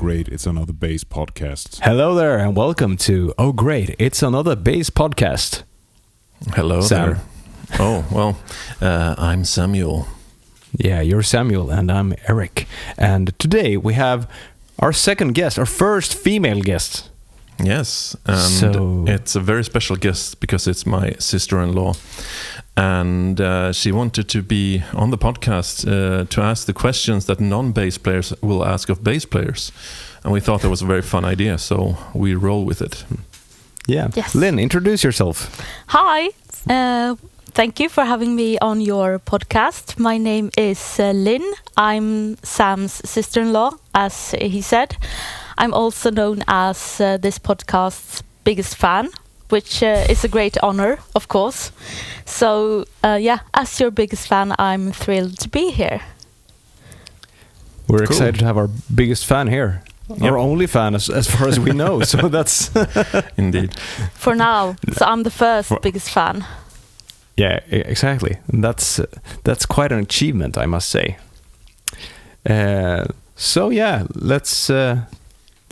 great, it's another bass podcast. Hello there, and welcome to Oh Great, It's Another Bass Podcast. Hello Sam. there. Oh, well, I'm Samuel. Yeah, you're Samuel, and I'm Erik. And today we have our second guest, our first female guest. Yes, and it's a very special guest because it's my sister-in-law. And she wanted to be on the podcast to ask the questions that non-bass players will ask of bass players. And we thought that was a very fun idea, so we roll with it. Yeah. Yes. Lynn, introduce yourself. Hi, thank you for having me on your podcast. My name is Linn. I'm Sam's sister-in-law, as he said. I'm also known as this podcast's biggest fan, which is a great honor, of course. So, as your biggest fan, I'm thrilled to be here. We're Cool. excited to have our biggest fan here. Yep. Our only fan, as far as we know. So that's... Indeed. For now, so I'm the first biggest fan. Yeah, exactly. And that's quite an achievement, I must say.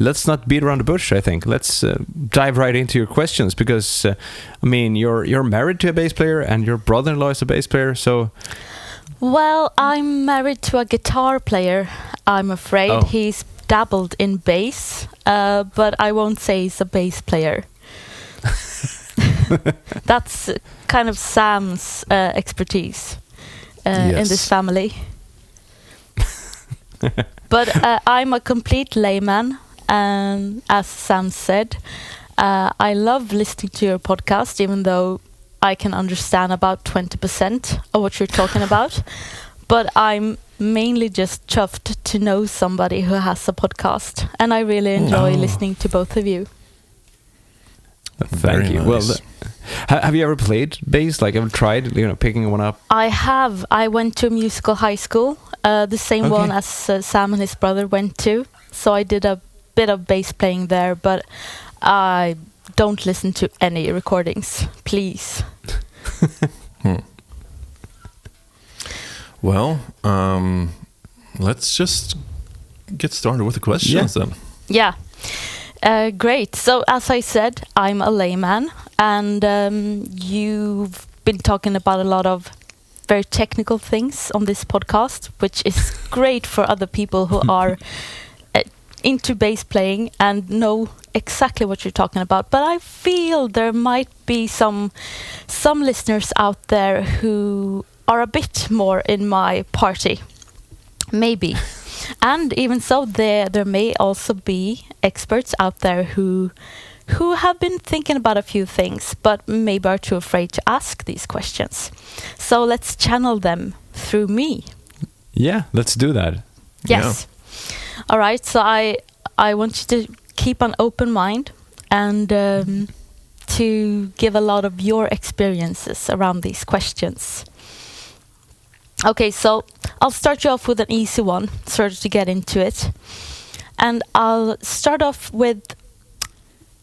Let's not beat around the bush, I think. Let's dive right into your questions because, you're married to a bass player and your brother-in-law is a bass player, so... Well, I'm married to a guitar player, I'm afraid. Oh. He's dabbled in bass, but I won't say he's a bass player. That's kind of Sam's expertise in this family. But I'm a complete layman, and as Sam said, I love listening to your podcast, even though I can understand about 20% of what you're talking about. But I'm mainly just chuffed to know somebody who has a podcast, and I really enjoy listening to both of you. Thank Very you. nice. Well, have you ever played bass? Like, ever tried, picking one up? I have. I went to a musical high school, the same Okay. one as Sam and his brother went to. So I did a bit of bass playing there, but I don't listen to any recordings, please. Well, let's just get started with the questions then. Yeah. Great. So as I said, I'm a layman, and you've been talking about a lot of very technical things on this podcast, which is great for other people who are into bass playing and know exactly what you're talking about. But I feel there might be some listeners out there who are a bit more in my party, maybe. And even so, there may also be experts out there who have been thinking about a few things, but maybe are too afraid to ask these questions. So let's channel them through me. Yeah, let's do that. Yes. All right. So I want you to keep an open mind and to give a lot of your experiences around these questions. Okay, so I'll start you off with an easy one, sort of to get into it. And I'll start off with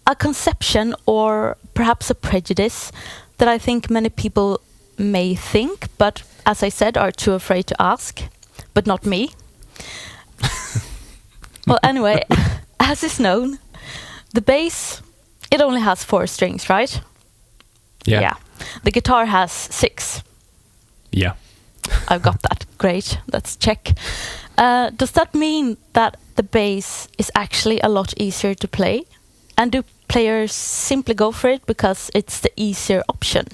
a conception or perhaps a prejudice that I think many people may think, but as I said, are too afraid to ask, but not me. Well, anyway, as is known, the bass, it only has 4 strings, right? Yeah. The guitar has 6. Yeah. I've got that. Great. Let's check. Does that mean that the bass is actually a lot easier to play? And do players simply go for it because it's the easier option?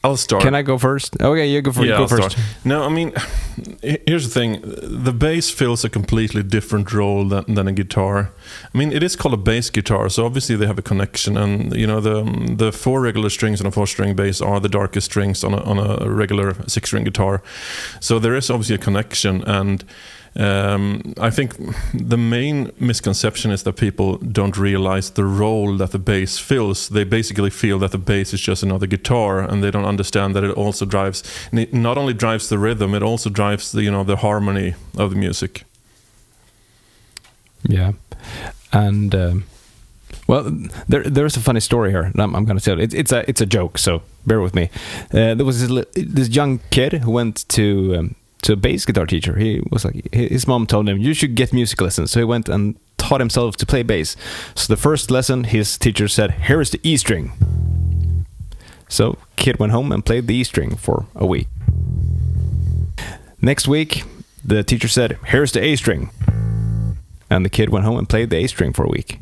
I'll start. Can I go first? Okay, you go, Yeah, go I'll first. start. No, here's the thing. The bass fills a completely different role than a guitar. It is called a bass guitar, so obviously they have a connection. And, the 4 regular strings on a 4-string bass are the darkest strings on a regular 6-string guitar. So there is obviously a connection. And I think the main misconception is that people don't realize the role that the bass fills. They basically feel that the bass is just another guitar, and they don't understand that it also drives. It not only drives the rhythm, it also drives the harmony of the music. Yeah, and there's a funny story here. I'm going to tell it. It's a joke, so bear with me. There was this young kid who went to to a bass guitar teacher. He was like, his mom told him, you should get music lessons. So he went and taught himself to play bass. So the first lesson, his teacher said, here is the E string. So kid went home and played the E string for a week. Next week, the teacher said, here's the A string. And the kid went home and played the A string for a week.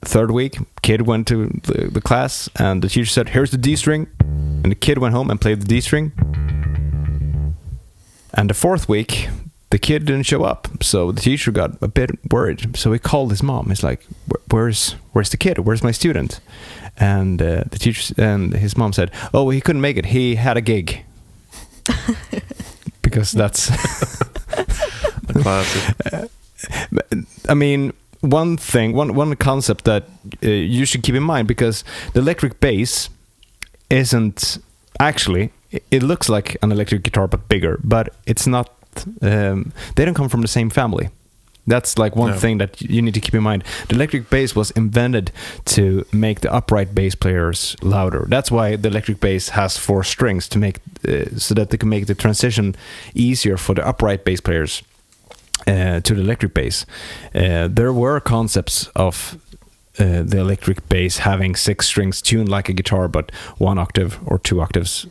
Third week, kid went to the class and the teacher said, here's the D string. And the kid went home and played the D string. And the fourth week, the kid didn't show up. So the teacher got a bit worried. So he called his mom. He's like, where's the kid? Where's my student? And the teacher and his mom said, oh, he couldn't make it. He had a gig. Because that's a classic. I mean, one concept that you should keep in mind, because the electric bass isn't actually, it looks like an electric guitar but bigger, but it's not. They don't come from the same family. That's like one thing that you need to keep in mind. The electric bass was invented to make the upright bass players louder. That's why the electric bass has 4 strings, to make so that they can make the transition easier for the upright bass players to the electric bass. There were concepts of the electric bass having 6 strings tuned like a guitar, but 1 octave or 2 octaves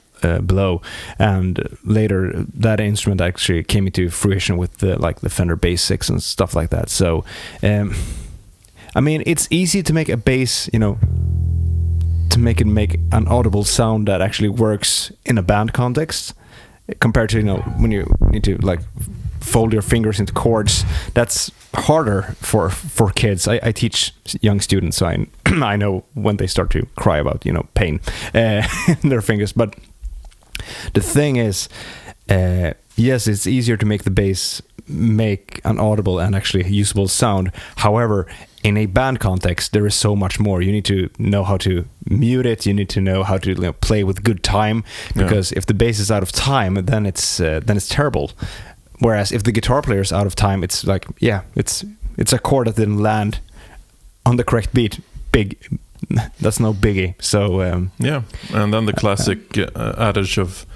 below, and later that instrument actually came into fruition with the Fender Bass 6 and stuff like that. So I mean, it's easy to make a bass, to make an audible sound that actually works in a band context, compared to when you need to like fold your fingers into chords. That's harder for kids. I teach young students, so I know when they start to cry about pain in their fingers. But the thing is, yes, it's easier to make the bass make an audible and actually usable sound. However, in a band context, there is so much more. You need to know how to mute it. You need to know how to play with good time, because if the bass is out of time, then it's terrible. Whereas if the guitar player is out of time, it's like, it's a chord that didn't land on the correct beat. That's no biggie. So and then the classic adage of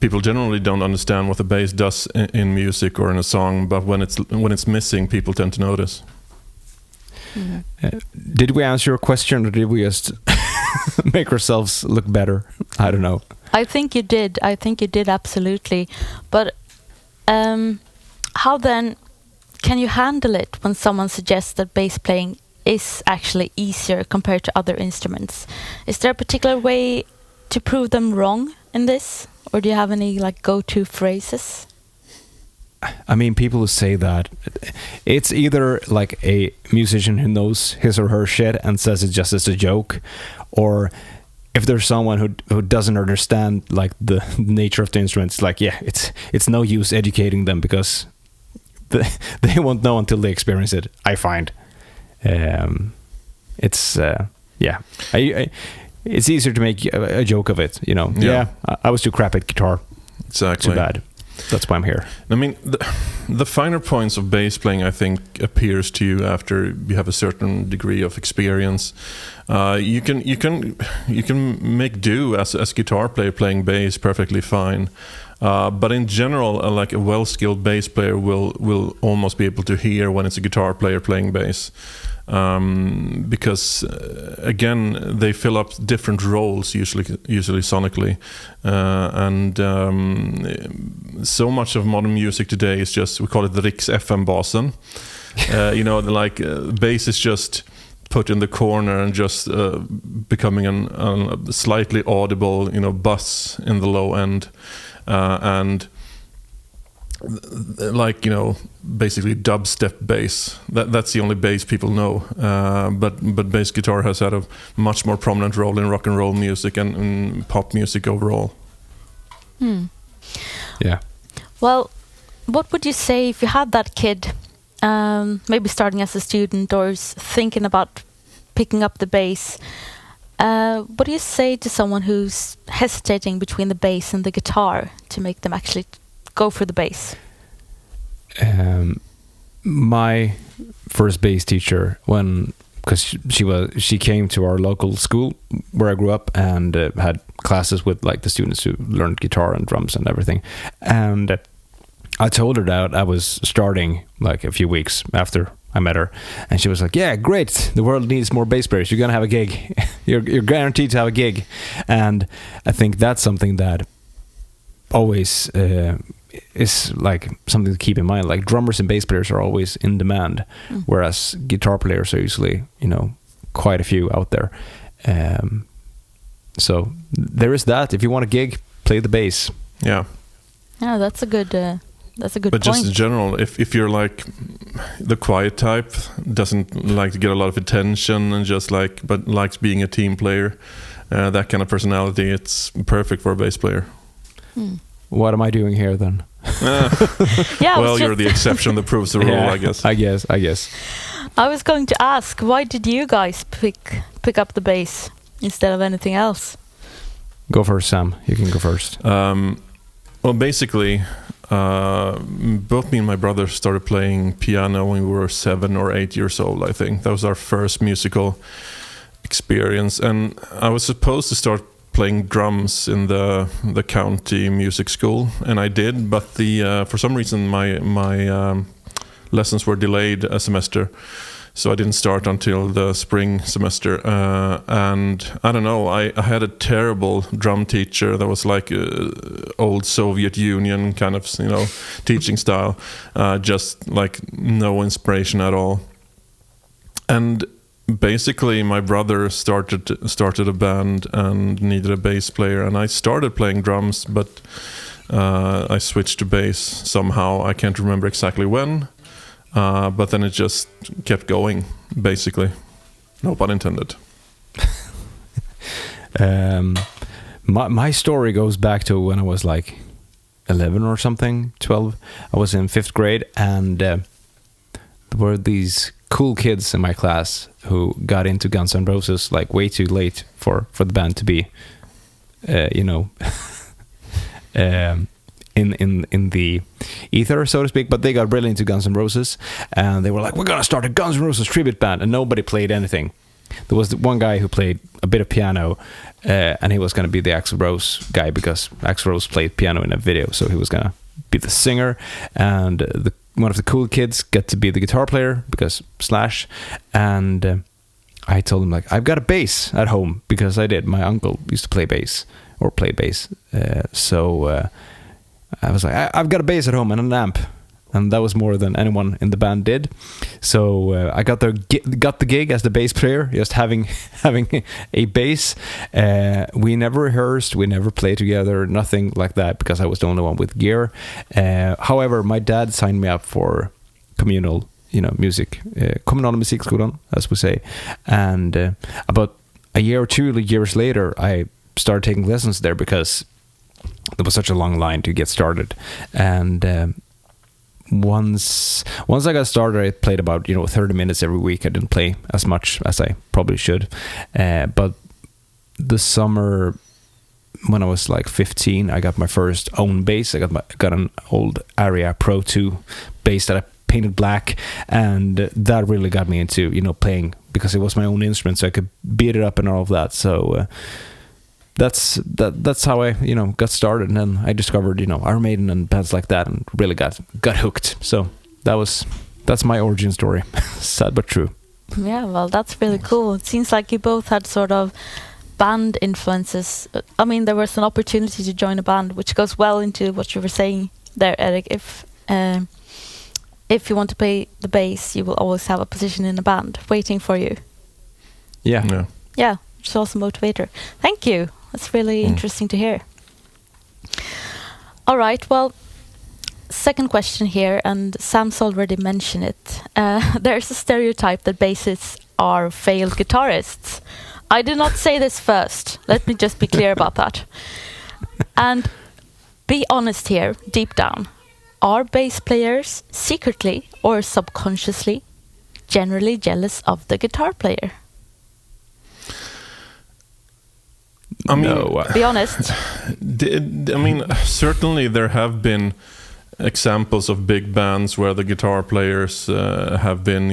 people generally don't understand what the bass does in music or in a song, but when it's missing, people tend to notice. Did we answer your question, or did we just make ourselves look better? I don't know. I think you did. Absolutely. But how then can you handle it when someone suggests that bass playing is actually easier compared to other instruments? Is there a particular way to prove them wrong in this, or do you have any go-to phrases? I mean, people who say that, it's either like a musician who knows his or her shit and says it just as a joke, or if there's someone who doesn't understand the nature of the instrument, it's it's no use educating them, because they won't know until they experience it, I find. It's it's easier to make a joke of it, I was too crap at guitar. Exactly. Too bad. That's why I'm here. I mean, the finer points of bass playing, I think, appears to you after you have a certain degree of experience. You can make do as a guitar player playing bass perfectly fine. But in general, a well-skilled bass player will almost be able to hear when it's a guitar player playing bass. Because again, they fill up different roles usually sonically, and so much of modern music today is just, we call it the Riks FM-basen. Bass is just put in the corner and just becoming a slightly audible buzz in the low end, and basically dubstep bass. That's the only bass people know. But bass guitar has had a much more prominent role in rock and roll music and in pop music overall. Yeah. Well, what would you say if you had that kid, maybe starting as a student or thinking about picking up the bass? What do you say to someone who's hesitating between the bass and the guitar to make them actually go for the bass? My first bass teacher, when because she came to our local school where I grew up and had classes with like the students who learned guitar and drums and everything. And I told her that I was starting like a few weeks after I met her, and she was like, "Yeah, great. The world needs more bass players. You're gonna have a gig. you're guaranteed to have a gig." And I think that's something that always is like something to keep in mind. Like drummers and bass players are always in demand, whereas guitar players are usually, quite a few out there. So there is that. If you want a gig, play the bass. Yeah. Yeah, that's a good But point. just in general, if you're like the quiet type, doesn't like to get a lot of attention and but likes being a team player, that kind of personality, it's perfect for a bass player. What am I doing here then? Yeah, well, you're the exception that proves the rule, Yeah, I guess. I guess. I was going to ask, why did you guys pick up the bass instead of anything else? Go first, Sam. You can go first. Well, basically, both me and my brother started playing piano when we were 7 or 8 years old, I think. That was our first musical experience. And I was supposed to start playing drums in the county music school, and I did, but for some reason my lessons were delayed a semester, so I didn't start until the spring semester. And I don't know, I had a terrible drum teacher that was like old Soviet Union kind of teaching style, just like no inspiration at all. And basically my brother started a band and needed a bass player, and I started playing drums, but I switched to bass somehow. I can't remember exactly when, but then it just kept going, basically. No pun intended. My story goes back to when I was like 11 or something, 12. I was in 5th grade, and there were these cool kids in my class who got into Guns N' Roses like way too late for the band to be, in the ether, so to speak. But they got really into Guns N' Roses, and they were like, "We're gonna start a Guns N' Roses tribute band," and nobody played anything. There was one guy who played a bit of piano, and he was gonna be the Axl Rose guy because Axl Rose played piano in a video, so he was gonna be the singer, and one of the cool kids got to be the guitar player because Slash. And I told him, like, I've got a bass at home because I did. My uncle used to play bass or play bass. So I was like, I've got a bass at home and an amp. And that was more than anyone in the band did. So I got the gig as the bass player, just having a bass. We never rehearsed, we never played together, nothing like that, because I was the only one with gear. However, my dad signed me up for communal, music, kommunala musikskolan, as we say. And about a year or 2 years later, I started taking lessons there because there was such a long line to get started. And once I got started, I played about 30 minutes every week. I didn't play as much as I probably should, but the summer when I was like 15, I got my first own bass. I got an old Aria Pro 2 bass that I painted black, and that really got me into playing, because it was my own instrument, so I could beat it up and all of that. So that's how I got started, and then I discovered Iron Maiden and bands like that, and really got hooked. So that's my origin story. Sad but true. Yeah, well, that's really cool. It seems like you both had sort of band influences. I mean, there was an opportunity to join a band, which goes well into what you were saying there, Erik. If you want to play the bass, you will always have a position in a band waiting for you. Yeah. Yeah, it's also a motivator. Thank you. That's really interesting to hear. All right, well, second question here, and Sam's already mentioned it. There's a stereotype that bassists are failed guitarists. I did not say this first. Let me just be clear about that. And be honest here, deep down. Are bass players secretly or subconsciously generally jealous of the guitar player? I mean, No. Be honest. Certainly there have been examples of big bands where the guitar players have been,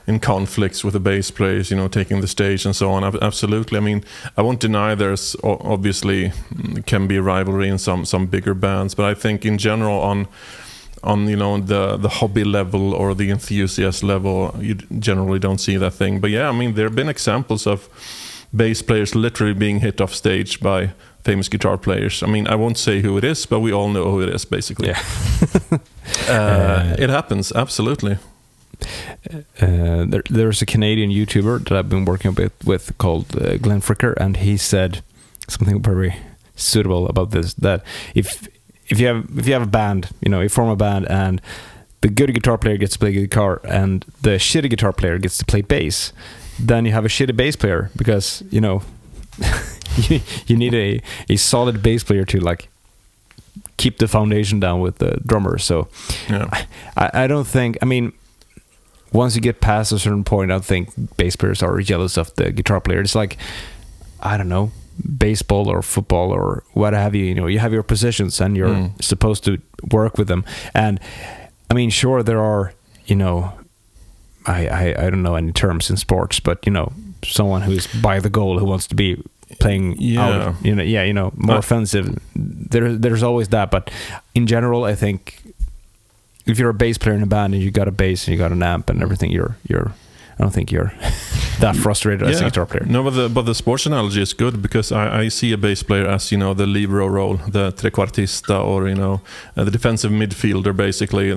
in conflicts with the bass players, taking the stage and so on. Absolutely. I mean, I won't deny there's obviously can be rivalry in some bigger bands, but I think in general on the hobby level or the enthusiast level, you generally don't see that thing. But yeah, I mean, there have been examples of bass players literally being hit off stage by famous guitar players. I mean, I won't say who it is, but we all know who it is, basically. Yeah. It happens, absolutely. There's a Canadian YouTuber that I've been working a bit with called Glenn Fricker, and he said something very suitable about this, that if you have a band, you form a band, and the good guitar player gets to play guitar and the shitty guitar player gets to play bass, then you have a shitty bass player, because you need a solid bass player to like keep the foundation down with the drummer. So yeah. I don't think, I mean, once you get past a certain point, I don't think bass players are jealous of the guitar player. It's like, I don't know, baseball or football or what have you. You have your positions and you're supposed to work with them. And I mean, sure, there are, I don't know any terms in sports, but someone who's by the goal, who wants to be playing out, more offensive. There's always that, but in general, I think if you're a bass player in a band and you got a bass and you got an amp and everything, I don't think you're that frustrated as a guitar player. No, but the sports analogy is good, because I see a bass player as the libero role, the trequartista, or the defensive midfielder, basically.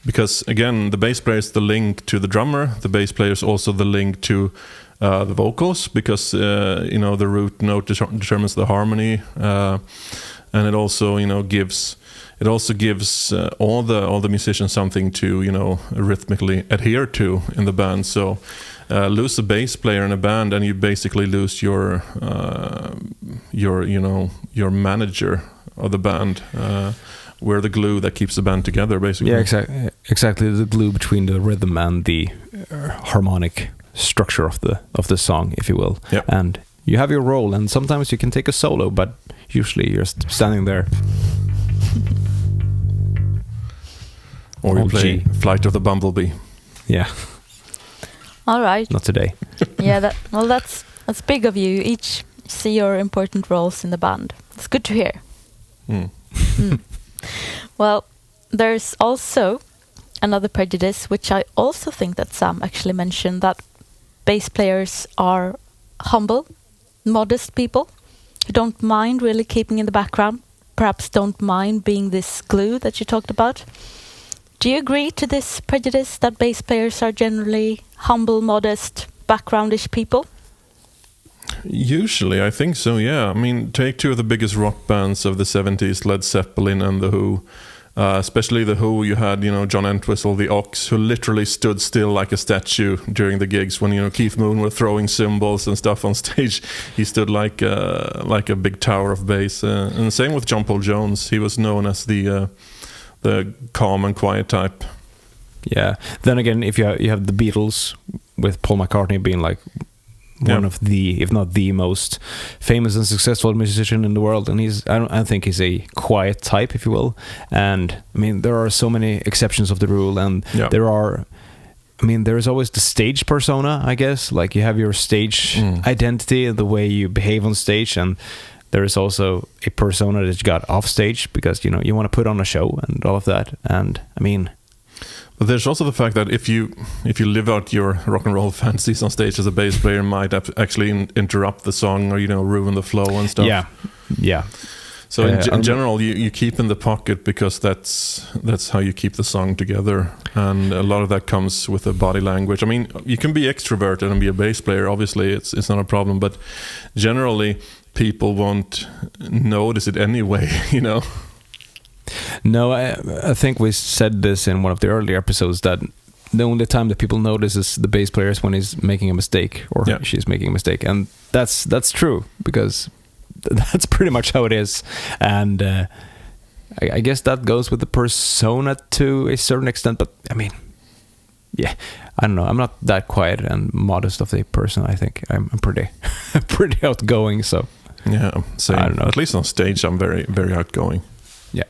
Because again, the bass player is the link to the drummer. The bass player is also the link to the vocals, because the root note determines the harmony, and it also gives all the musicians something to rhythmically adhere to in the band. So lose a bass player in a band, and you basically lose your manager of the band. We're the glue that keeps the band together, basically. Yeah, exactly. The glue between the rhythm and the harmonic structure of the song, if you will. Yep. And you have your role, and sometimes you can take a solo, but usually you're standing there. Or you play Flight of the Bumblebee. Yeah. All right. Not today. Yeah, that's big of you. Each see your important roles in the band. It's good to hear. Well, there's also another prejudice, which I also think that Sam actually mentioned, that bass players are humble, modest people who don't mind really keeping in the background, perhaps don't mind being this glue that you talked about. Do you agree to this prejudice that bass players are generally humble, modest, backgroundish people? Usually, I think so, yeah. I mean, take two of the biggest rock bands of the 70s, Led Zeppelin and The Who. Especially The Who, you had, John Entwistle, the Ox, who literally stood still like a statue during the gigs. When, Keith Moon were throwing cymbals and stuff on stage, he stood like a big tower of bass. And same with John Paul Jones. He was known as the calm and quiet type. Yeah. Then again, if you have the Beatles, with Paul McCartney being like one of the, if not the most famous and successful musician in the world, and I think he's a quiet type, if you will. And I mean, there are so many exceptions of the rule, and there is always the stage persona, I guess. Like, you have your stage identity and the way you behave on stage, and there is also a persona that you got off stage, because you want to put on a show and all of that. And I mean, but there's also the fact that if you live out your rock and roll fantasies on stage as a bass player, might actually interrupt the song, or ruin the flow and stuff. Yeah. So in general, you keep in the pocket, because that's how you keep the song together, and a lot of that comes with the body language. I mean, you can be extroverted and be a bass player. Obviously, it's not a problem, but generally, people won't notice it anyway. No, I think we said this in one of the earlier episodes, that the only time that people notice is the bass player is when he's making a mistake, or she's making a mistake, and that's true, because that's pretty much how it is. And I guess that goes with the persona to a certain extent, but I mean, yeah, I don't know. I'm not that quiet and modest of a person. I think I'm pretty outgoing. So yeah, same. I don't know. At least on stage, I'm very, very outgoing. Yeah.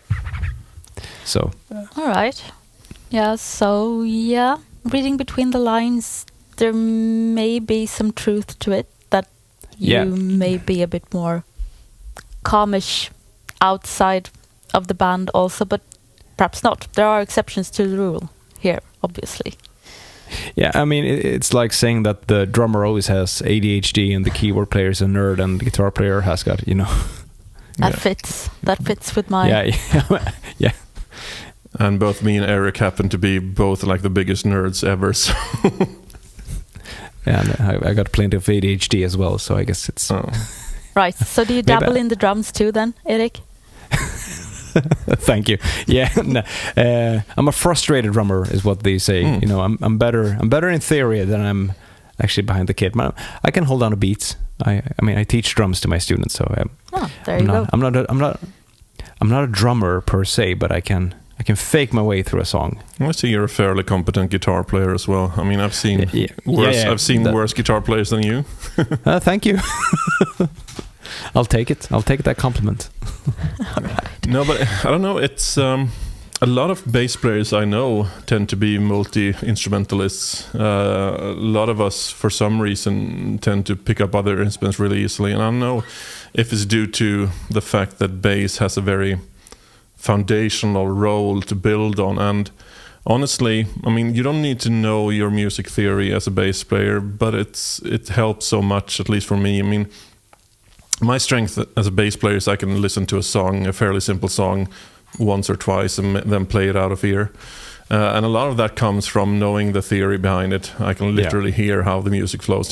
So. All right. Yeah. So yeah, reading between the lines, there may be some truth to it, that you may be a bit more calmish outside of the band also, but perhaps not. There are exceptions to the rule here, obviously. Yeah, I mean, it's like saying that the drummer always has ADHD and the keyboard player is a nerd and the guitar player has got, That fits. That fits with my... Yeah. And both me and Erik happen to be both like the biggest nerds ever, so... And I got plenty of ADHD as well, so I guess it's... Oh. Right, so do you dabble in the drums too then, Erik? Thank you. Yeah, I'm a frustrated drummer, is what they say. I'm better in theory than I'm actually behind the kit. I can hold down the beats. I mean, I teach drums to my students, so there you go. I'm not a drummer per se, but I can fake my way through a song. I see you're a fairly competent guitar player as well. I mean, I've seen worse guitar players than you. Thank you. I'll take it. I'll take that compliment. No, but I don't know. It's a lot of bass players I know tend to be multi-instrumentalists. A lot of us, for some reason, tend to pick up other instruments really easily. And I don't know if it's due to the fact that bass has a very foundational role to build on. And honestly, I mean, you don't need to know your music theory as a bass player, but it helps so much, at least for me. I mean, my strength as a bass player is I can listen to a song, a fairly simple song, once or twice and then play it out of ear. And a lot of that comes from knowing the theory behind it. I can literally hear how the music flows,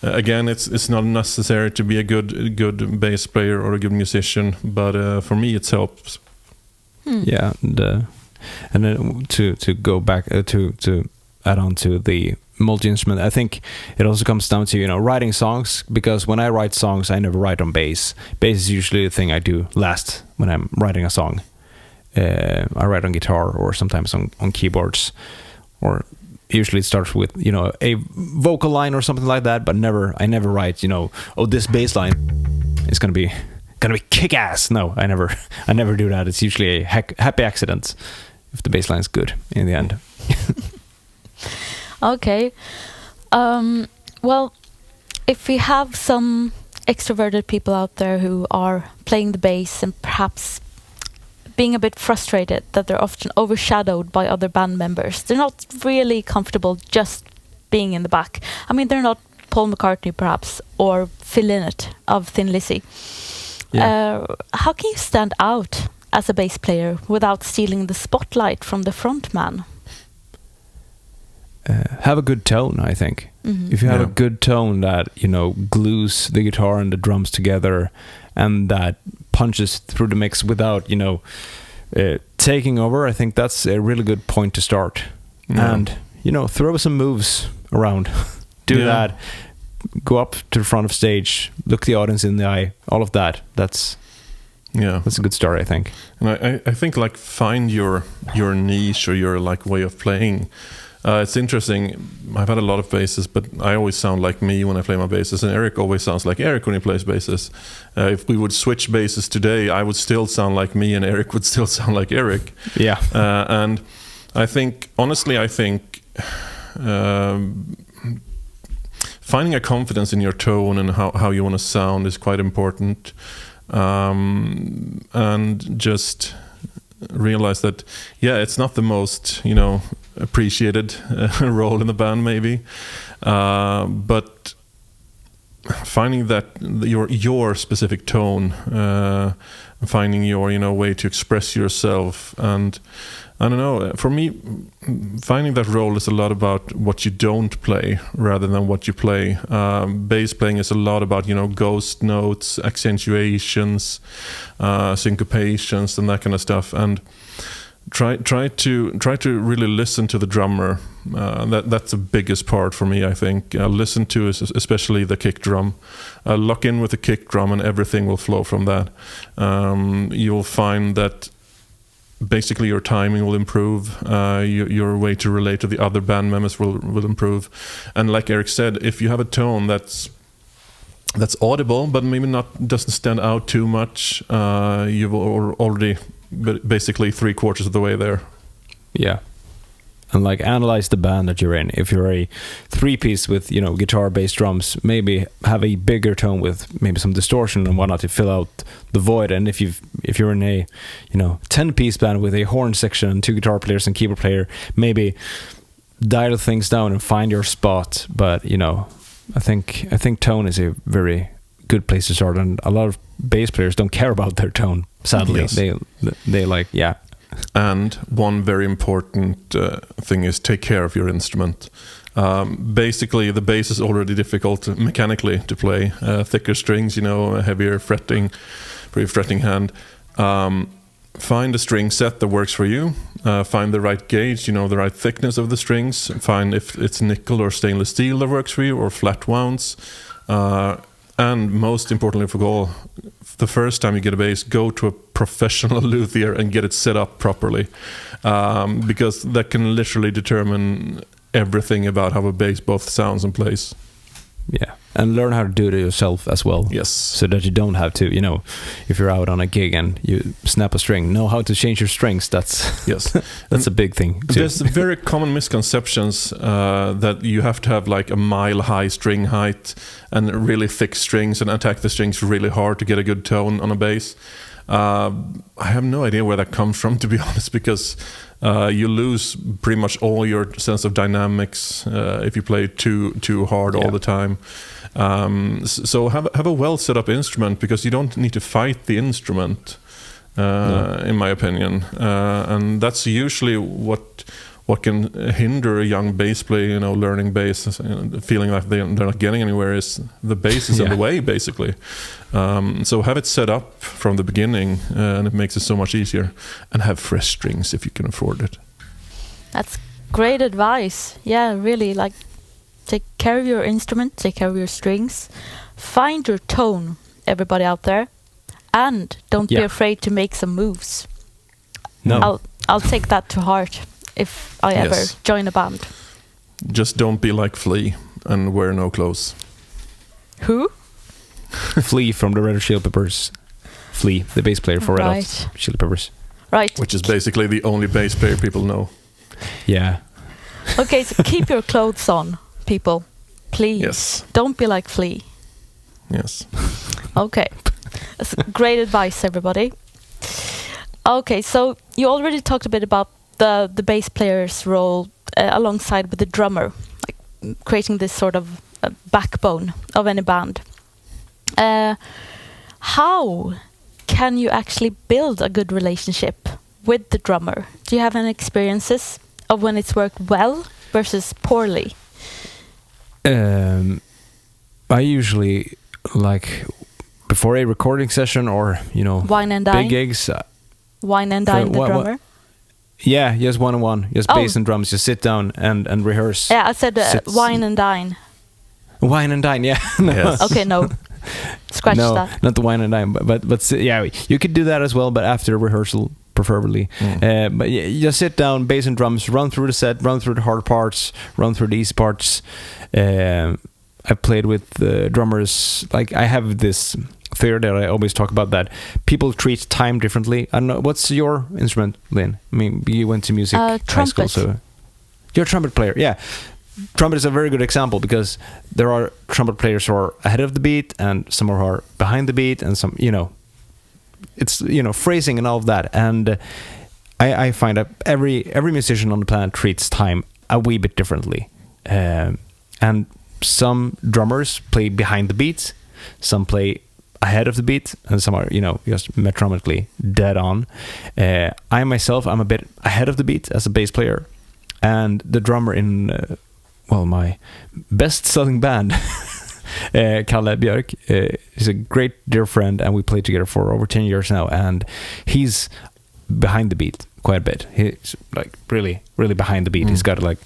Again, it's not necessary to be a good bass player or a good musician, but for me it helps. Yeah, and then to go back to add on to the multi-instrument, I think it also comes down to writing songs, because when I write songs I never write on bass. Bass is usually the thing I do last when I'm writing a song. I write on guitar or sometimes on keyboards, or usually it starts with a vocal line or something like that, but I never write this bass line is gonna be kick-ass. No, I never do that. It's usually a happy accident if the bass line is good in the end. Okay. Well, if we have some extroverted people out there who are playing the bass and perhaps being a bit frustrated that they're often overshadowed by other band members, they're not really comfortable just being in the back. I mean, they're not Paul McCartney perhaps, or Phil Lynott of Thin Lizzy. Yeah. How can you stand out as a bass player without stealing the spotlight from the front man? Have a good tone, I think. Mm-hmm. If you have a good tone that glues the guitar and the drums together, and that punches through the mix without taking over, I think that's a really good point to start. And throw some moves around. Do that. Go up to the front of stage. Look the audience in the eye. All of that. That's a good start, I think. And I think find your niche or your way of playing. It's interesting. I've had a lot of basses, but I always sound like me when I play my basses, and Erik always sounds like Erik when he plays basses. If we would switch basses today, I would still sound like me, and Erik would still sound like Erik. Yeah. And I think, honestly, finding a confidence in your tone and how you want to sound is quite important. And just realize that, it's not the most, appreciated role in the band maybe, but finding that your specific tone, finding your way to express yourself, and I don't know, for me finding that role is a lot about what you don't play rather than what you play. Bass playing is a lot about ghost notes, accentuations, syncopations and that kind of stuff, and try to really listen to the drummer. That's the biggest part for me, I think. Listen to especially the kick drum. Lock in with the kick drum and everything will flow from that. You'll find that basically your timing will improve, your way to relate to the other band members will improve. And like Erik said, if you have a tone that's audible but maybe doesn't stand out too much, you've already basically 3/4 of the way there. Yeah. and like analyze the band that you're in. If you're a 3-piece with, you know, guitar, bass, drums, maybe have a bigger tone with maybe some distortion and whatnot to fill out the void. And if you're in a, you know, 10-piece band with a horn section and 2 guitar players and keyboard player, maybe dial things down and find your spot. But, you know, I think tone is a very good place to start, and a lot of bass players don't care about their tone, sadly. Yes. They like, yeah. And one very important thing is take care of your instrument. Basically, the bass is already difficult mechanically to play. Thicker strings, you know, heavier fretting for your fretting hand. Find a string set that works for you. Find the right gauge, you know, the right thickness of the strings. Find if it's nickel or stainless steel that works for you, or flat wounds. And most importantly for all, the first time you get a bass, go to a professional luthier and get it set up properly, because that can literally determine everything about how a bass both sounds and plays. Yeah, and learn how to do it yourself as well. Yes. So that you don't have to, you know, if you're out on a gig and you snap a string, know how to change your strings. That's yes, that's a big thing too. There's very common misconceptions that you have to have like a mile-high string height and really thick strings and attack the strings really hard to get a good tone on a bass. I have no idea where that comes from, to be honest, because you lose pretty much all your sense of dynamics if you play too hard all the time. So have a well set up instrument, because you don't need to fight the instrument, in my opinion, and that's usually what can hinder a young bass player, you know, learning bass, feeling like they're not getting anywhere, is the bass is in the way, basically. So have it set up from the beginning, and it makes it so much easier. And have fresh strings if you can afford it. That's great advice. Yeah, really, like, take care of your instrument, take care of your strings, find your tone, everybody out there, and don't be afraid to make some moves. No. I'll take that to heart if I ever join a band. Just don't be like Flea and wear no clothes. Who? Flea from the Red Hot Chili Peppers. Flea, the bass player for Red Hot Chili Peppers. Right. Which is basically the only bass player people know. Yeah. Okay, so keep your clothes on, people. Please. Yes. Don't be like Flea. Yes. Okay. That's great advice, everybody. Okay, so you already talked a bit about the bass player's role alongside with the drummer, like creating this sort of backbone of any band. How can you actually build a good relationship with the drummer? Do you have any experiences of when it's worked well versus poorly? I usually, like, before a recording session or, you know, wine and dine? big gigs. Wine and dine the drummer? Yeah, just one-on-one. Just bass and drums. Just sit down and rehearse. Yeah, I said wine and dine. Wine and dine, yeah. No. Yes. Okay, no. Scratch that. Not the wine and dine, but yeah, you could do that as well, but after rehearsal, preferably. But yeah, just sit down, bass and drums, run through the set, run through the hard parts, run through the easy parts. I've played with drummers, like I have this theory that I always talk about, that people treat time differently. I don't know, what's your instrument, Lynn? I mean, you went to music high school, so you're a trumpet player, yeah. Trumpet is a very good example, because there are trumpet players who are ahead of the beat and some who are behind the beat, and some, you know, it's, you know, phrasing and all of that. And I find that every musician on the planet treats time a wee bit differently. And some drummers play behind the beat, some play ahead of the beat, and some are, you know, just metronomically dead on. I myself, I'm a bit ahead of the beat as a bass player, and the drummer in my best-selling band, Kalle Björk, is a great dear friend, and we played together for over 10 years now, and he's behind the beat quite a bit. He's like really, really behind the beat. He's got like,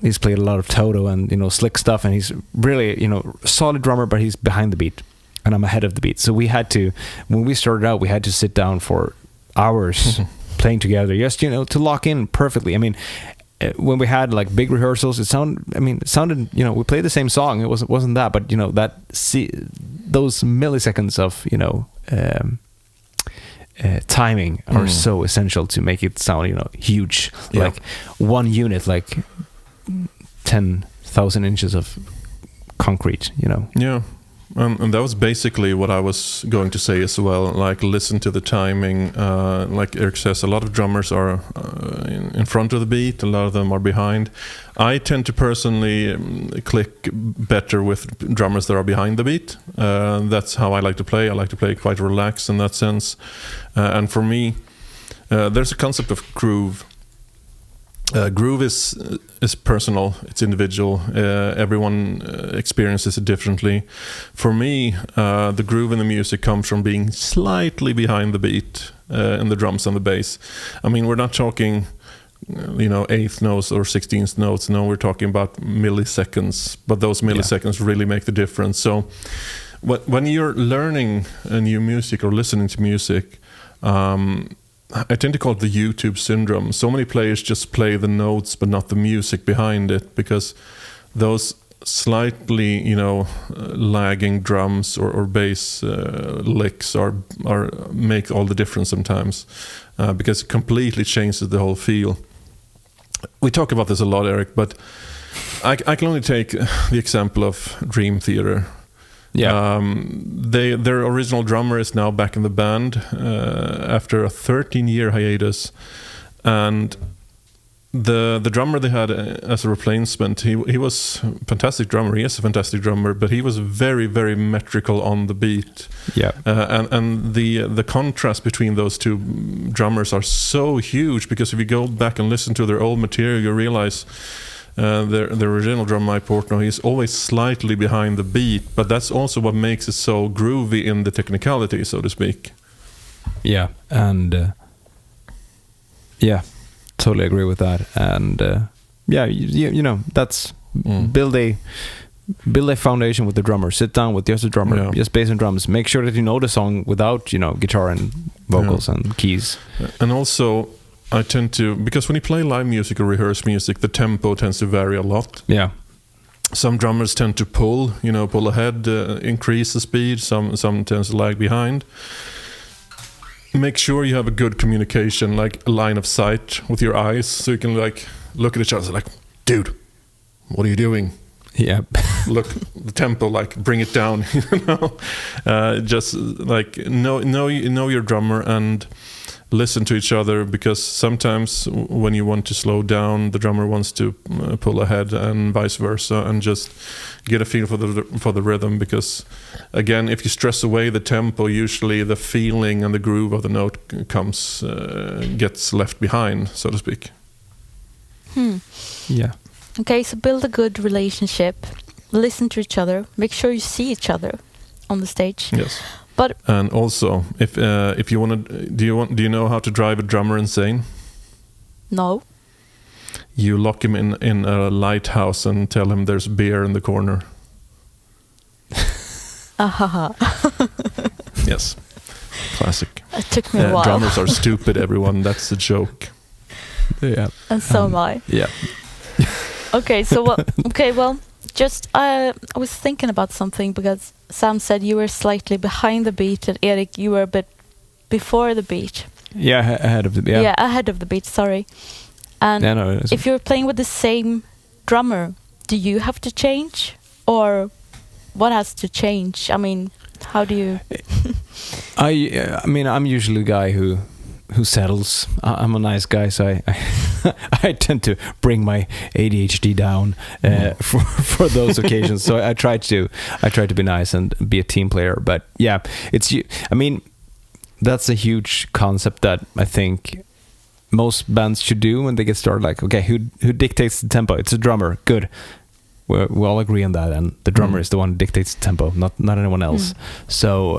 he's played a lot of Toto and, you know, slick stuff, and he's really, you know, solid drummer, but he's behind the beat, and I'm ahead of the beat. So we had to, when we started out, we had to sit down for hours playing together, just, you know, to lock in perfectly. I mean, when we had like big rehearsals, it sounded, you know, we played the same song. It wasn't that, but, you know, those milliseconds of, you know, timing are so essential to make it sound, huge. Yeah. Like one unit, like 10,000 inches of concrete, Yeah. And that was basically what I was going to say as well. Like, listen to the timing. Like Erik says, a lot of drummers are in front of the beat. A lot of them are behind. I tend to personally click better with drummers that are behind the beat. That's how I like to play. I like to play quite relaxed in that sense. And for me, there's a concept of groove. Groove is personal, it's individual. Everyone experiences it differently. For me, the groove in the music comes from being slightly behind the beat in the drums and the bass. I mean, we're not talking, eighth notes or 16th notes. No, we're talking about milliseconds. But those milliseconds really make the difference. So when you're learning a new music or listening to music, I tend to call it the YouTube syndrome. So many players just play the notes but not the music behind it, because those slightly, lagging drums or bass licks are make all the difference sometimes, because it completely changes the whole feel. We talk about this a lot, Erik, but I can only take the example of Dream Theater. Yeah. Their original drummer is now back in the band after a 13-year hiatus, and the drummer they had as a replacement, he was a fantastic drummer. He is a fantastic drummer, but he was very, very metrical on the beat. Yeah. And the contrast between those two drummers are so huge, because if you go back and listen to their old material, you realize the original drummer, Mike Portnoy, he's always slightly behind the beat, but that's also what makes it so groovy in the technicality, so to speak. Yeah, and totally agree with that. And that's build a foundation with the drummer. Sit down with just the drummer, just bass and drums. Make sure that you know the song without guitar and vocals and keys. And also, I tend to, because when you play live music or rehearse music, the tempo tends to vary a lot. Yeah. Some drummers tend to pull ahead, increase the speed. Some tends to lag behind. Make sure you have a good communication, like a line of sight with your eyes, so you can look at each other like, dude, what are you doing? Yeah. Look, the tempo, bring it down. Just know your drummer and listen to each other, because sometimes when you want to slow down, the drummer wants to pull ahead, and vice versa, and just get a feel for the rhythm. Because again, if you stress away the tempo, usually the feeling and the groove of the note gets left behind, so to speak. Yeah. Okay, so build a good relationship, listen to each other, make sure you see each other on the stage. Yes. But and also, if you want to, do you know how to drive a drummer insane? No. You lock him in a lighthouse and tell him there's beer in the corner. Yes, classic. It took me a while. Drummers are stupid, everyone. That's the joke. Yeah. And so am I. Yeah. Okay, so well, just I was thinking about something, because Sam said you were slightly behind the beat, and Erik, you were a bit before the beat. Yeah, ahead of the beat. Yeah, ahead of the beat, sorry. And if you're playing with the same drummer, do you have to change? Or what has to change? I mean, how do you... I'm usually the guy who settles. I'm a nice guy, so I tend to bring my ADHD down for those occasions. So I try to be nice and be a team player. But yeah, that's a huge concept that I think most bands should do when they get started. Like, okay, who dictates the tempo? It's a drummer. Good. We all agree on that, and the drummer is the one who dictates the tempo, not anyone else. So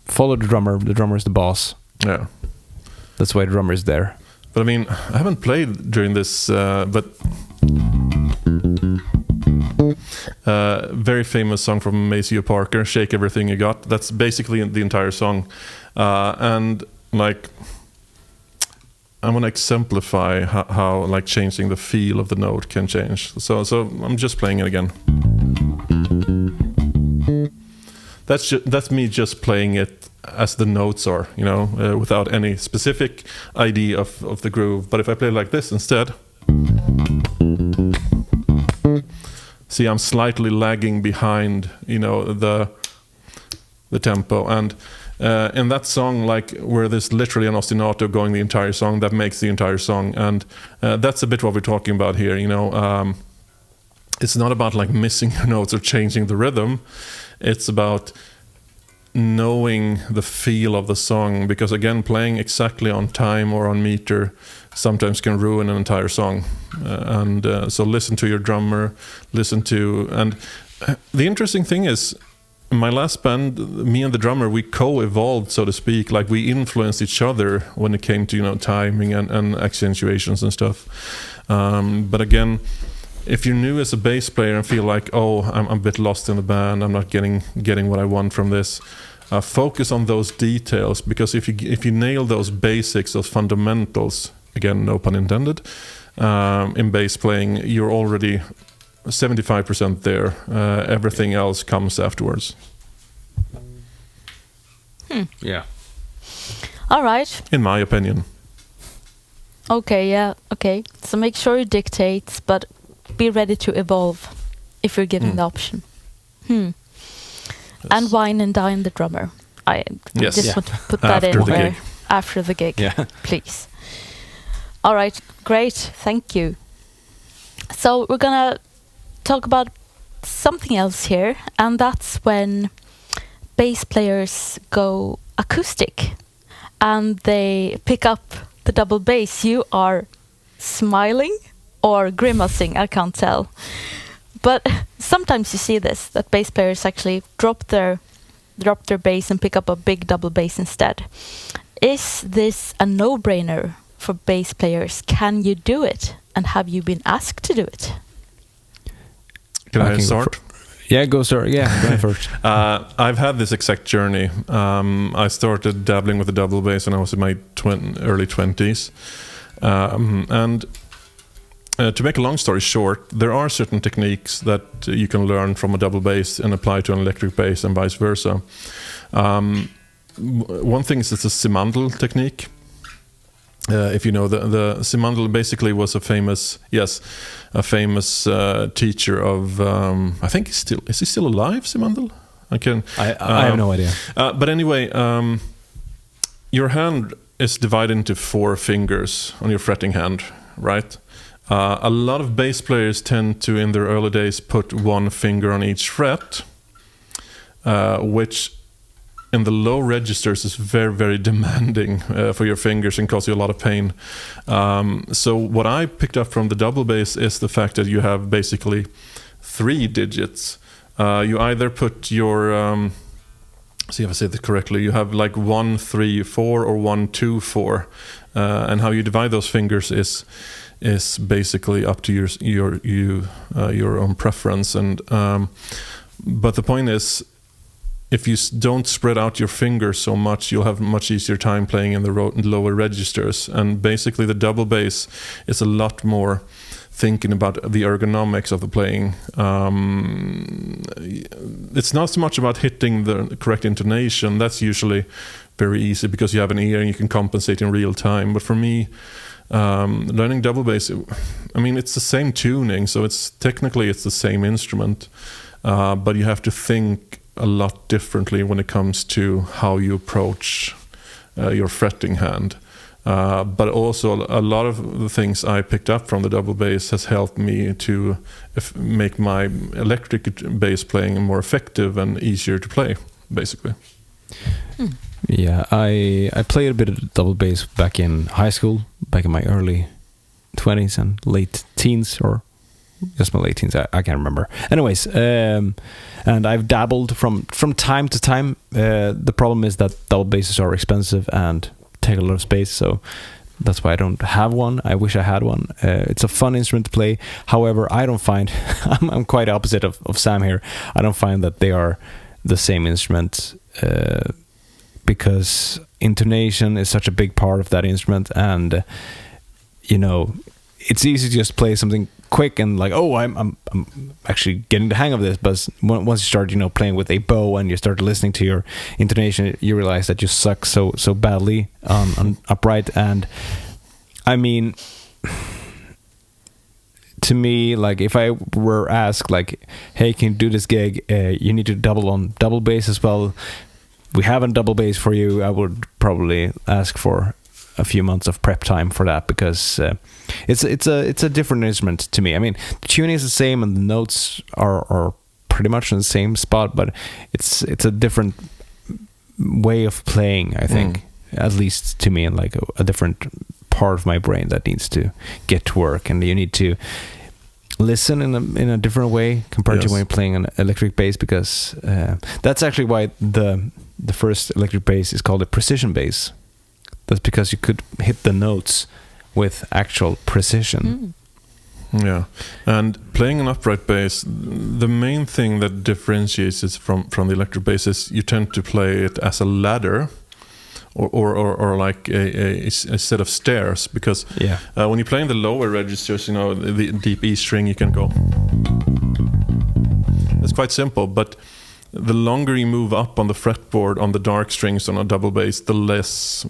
follow the drummer. The drummer is the boss. Yeah. That's why the drummer is there. But I haven't played during this, but very famous song from Maceo Parker, "Shake Everything You Got." That's basically the entire song, and I want to exemplify how changing the feel of the note can change. So I'm just playing it again. That's me just playing it as the notes are, without any specific idea of the groove. But if I play like this instead, see, I'm slightly lagging behind, the tempo. And in that song, like where there's literally an ostinato going the entire song, that makes the entire song. And that's a bit what we're talking about here. It's not about like missing your notes or changing the rhythm. It's about knowing the feel of the song, because again, playing exactly on time or on meter sometimes can ruin an entire song. So listen to your drummer, and the interesting thing is, in my last band, me and the drummer, we co-evolved, so to speak. Like we influenced each other when it came to timing and accentuations and stuff. But again, if you're new as a bass player and feel like, I'm a bit lost in the band, I'm not getting what I want from this, focus on those details, because if you nail those basics, those fundamentals, again, no pun intended, in bass playing, you're already 75% there. Everything else comes afterwards. Yeah. All right. In my opinion. Okay, yeah, okay. So make sure you dictate, but be ready to evolve if you're given the option. Yes. And wine and dine the drummer. I just want to put that in there. After the gig, please. All right, great, thank you. So we're gonna talk about something else here, and that's when bass players go acoustic and they pick up the double bass. You are smiling or grimacing, I can't tell. But sometimes you see this, that bass players actually drop their bass and pick up a big double bass instead. Is this a no-brainer for bass players? Can you do it? And have you been asked to do it? Can I start? Go start. Yeah, go first. I've had this exact journey. I started dabbling with the double bass when I was in my early 20s. And to make a long story short, there are certain techniques that you can learn from a double bass and apply to an electric bass and vice versa. One thing is it's a simandl technique. If you know, the simandl basically was a famous teacher of, I think is he still alive, Simandl? I have no idea. But anyway, your hand is divided into 4 fingers on your fretting hand, right? A lot of bass players tend to, in their early days, put 1 finger on each fret, which in the low registers is very, very demanding for your fingers and cause you a lot of pain. So what I picked up from the double bass is the fact that you have basically 3 digits. You either put your, see if I say this correctly, you have like 1, 3, 4 or 1, 2, 4. And how you divide those fingers is basically up to your own preference. And but the point is, if you don't spread out your fingers so much, you'll have much easier time playing in the lower registers. And basically the double bass is a lot more thinking about the ergonomics of the playing. It's not so much about hitting the correct intonation. That's usually very easy because you have an ear and you can compensate in real time. But for me, learning double bass, I mean, it's the same tuning, so it's the same instrument, but you have to think a lot differently when it comes to how you approach your fretting hand. But also a lot of the things I picked up from the double bass has helped me to make my electric bass playing more effective and easier to play, basically. Yeah, I played a bit of double bass back in high school, back in my early 20s and late teens, or just my late teens, I can't remember. Anyways, and I've dabbled from time to time. The problem is that double basses are expensive and take a lot of space, so that's why I don't have one. I wish I had one. It's a fun instrument to play. However, I don't find I'm quite opposite of Sam here. I don't find that they are the same instrument, because intonation is such a big part of that instrument, and it's easy to just play something quick and like, oh, I'm actually getting the hang of this. But once you start, playing with a bow and you start listening to your intonation, you realize that you suck so badly on upright. And I mean, to me, like if I were asked, like, hey, can you do this gig? You need to double on double bass as well. We have a double bass for you. I would probably ask for a few months of prep time for that, because it's a different instrument to me. I mean, the tuning is the same and the notes are pretty much in the same spot, but it's a different way of playing, I think, at least to me, and like a different part of my brain that needs to get to work, and you need to listen in a different way compared to when you're playing an electric bass, because that's actually why the first electric bass is called a precision bass. That's because you could hit the notes with actual precision. Yeah, and playing an upright bass, the main thing that differentiates it from the electric bass is you tend to play it as a ladder, or like a set of stairs, because when you play in the lower registers, the deep E string, you can go. It's quite simple, but the longer you move up on the fretboard on the dark strings on a double bass, the less